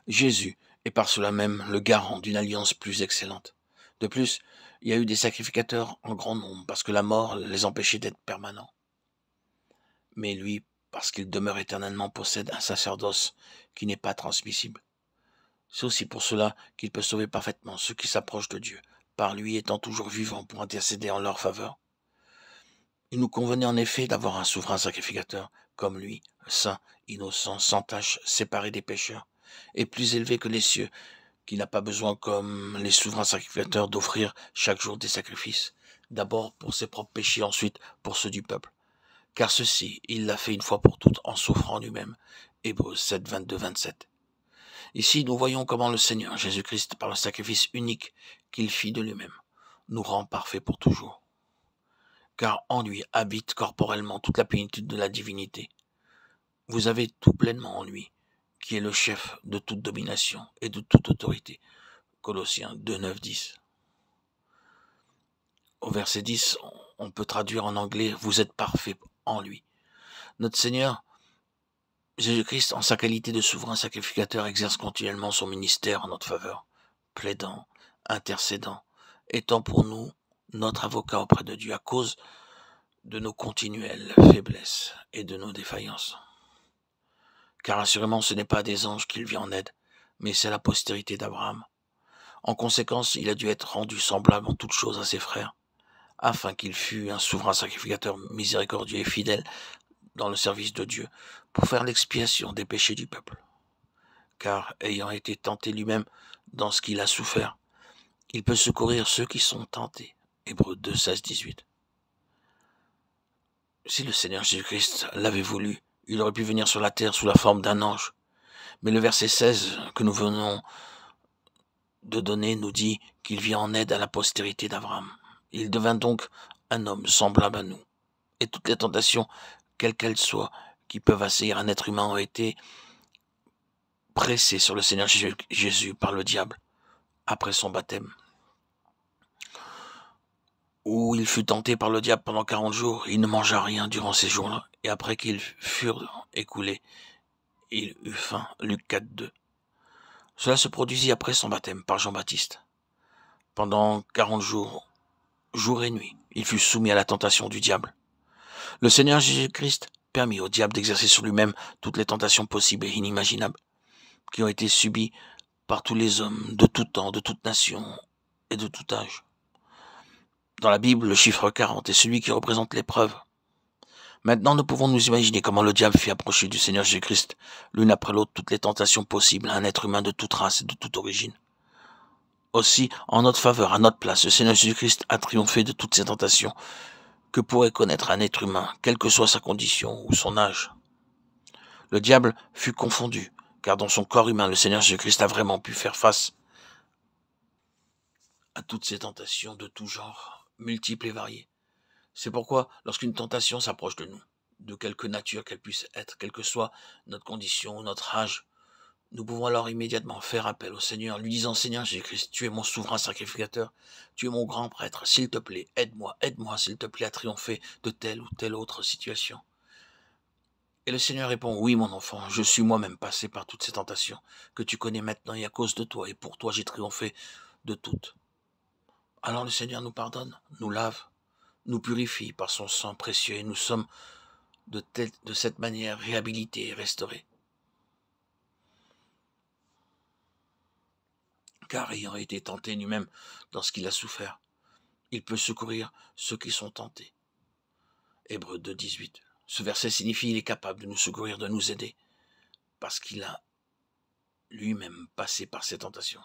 Jésus est par cela même le garant d'une alliance plus excellente. De plus, il y a eu des sacrificateurs en grand nombre parce que la mort les empêchait d'être permanents. Mais lui, parce qu'il demeure éternellement, possède un sacerdoce qui n'est pas transmissible. C'est aussi pour cela qu'il peut sauver parfaitement ceux qui s'approchent de Dieu, par lui étant toujours vivant pour intercéder en leur faveur. Il nous convenait en effet d'avoir un souverain sacrificateur, comme lui, saint, innocent, sans tache, séparé des pécheurs, et plus élevé que les cieux, qui n'a pas besoin, comme les souverains sacrificateurs, d'offrir chaque jour des sacrifices, d'abord pour ses propres péchés, ensuite pour ceux du peuple. Car ceci, il l'a fait une fois pour toutes en souffrant lui-même. Hébreux 7, 22-27. Ici, nous voyons comment le Seigneur Jésus-Christ, par le sacrifice unique qu'il fit de lui-même, nous rend parfaits pour toujours. Car en lui habite corporellement toute la plénitude de la divinité. Vous avez tout pleinement en lui, qui est le chef de toute domination et de toute autorité. Colossiens 2, 9, 10. Au verset 10, on peut traduire en anglais « Vous êtes parfaits en lui ». Notre Seigneur Jésus-Christ, en sa qualité de souverain sacrificateur, exerce continuellement son ministère en notre faveur, plaidant, intercédant, étant pour nous notre avocat auprès de Dieu à cause de nos continuelles faiblesses et de nos défaillances. Car assurément, ce n'est pas des anges qu'il vient en aide, mais c'est la postérité d'Abraham. En conséquence, il a dû être rendu semblable en toutes choses à ses frères, afin qu'il fût un souverain sacrificateur miséricordieux et fidèle dans le service de Dieu, pour faire l'expiation des péchés du peuple. Car, ayant été tenté lui-même dans ce qu'il a souffert, il peut secourir ceux qui sont tentés. Hébreux 2, 16, 18. Si le Seigneur Jésus-Christ l'avait voulu, il aurait pu venir sur la terre sous la forme d'un ange. Mais le verset 16 que nous venons de donner nous dit qu'il vient en aide à la postérité d'Abraham. Il devint donc un homme semblable à nous. Et toutes les tentations, quelles qu'elles soient, qui peuvent assaillir un être humain ont été pressées sur le Seigneur Jésus par le diable après son baptême, où il fut tenté par le diable pendant 40 jours. Il ne mangea rien durant ces jours-là, et après qu'ils furent écoulés, il eut faim. Luc 4, 2. Cela se produisit après son baptême par Jean-Baptiste. Pendant 40 jours, jour et nuit, il fut soumis à la tentation du diable. Le Seigneur Jésus-Christ permit au diable d'exercer sur lui-même toutes les tentations possibles et inimaginables qui ont été subies par tous les hommes de tout temps, de toute nation et de tout âge. Dans la Bible, le chiffre 40 est celui qui représente l'épreuve. Maintenant, nous pouvons nous imaginer comment le diable fit approcher du Seigneur Jésus-Christ, l'une après l'autre, toutes les tentations possibles à un être humain de toute race et de toute origine. Aussi, en notre faveur, à notre place, le Seigneur Jésus-Christ a triomphé de toutes ces tentations que pourrait connaître un être humain, quelle que soit sa condition ou son âge. Le diable fut confondu, car dans son corps humain, le Seigneur Jésus-Christ a vraiment pu faire face à toutes ces tentations de tout genre, multiples et variées. C'est pourquoi, lorsqu'une tentation s'approche de nous, de quelque nature qu'elle puisse être, quelle que soit notre condition ou notre âge, nous pouvons alors immédiatement faire appel au Seigneur, lui disant « Seigneur Jésus-Christ, tu es mon souverain sacrificateur, tu es mon grand prêtre, s'il te plaît, aide-moi s'il te plaît à triompher de telle ou telle autre situation. » Et le Seigneur répond « Oui mon enfant, je suis moi-même passé par toutes ces tentations que tu connais maintenant et à cause de toi, et pour toi j'ai triomphé de toutes. » Alors le Seigneur nous pardonne, nous lave, nous purifie par son sang précieux et nous sommes de cette manière réhabilités et restaurés. Car ayant été tenté lui-même dans ce qu'il a souffert, il peut secourir ceux qui sont tentés. Hébreux 2, 18. Ce verset signifie qu'il est capable de nous secourir, de nous aider, parce qu'il a lui-même passé par ces tentations.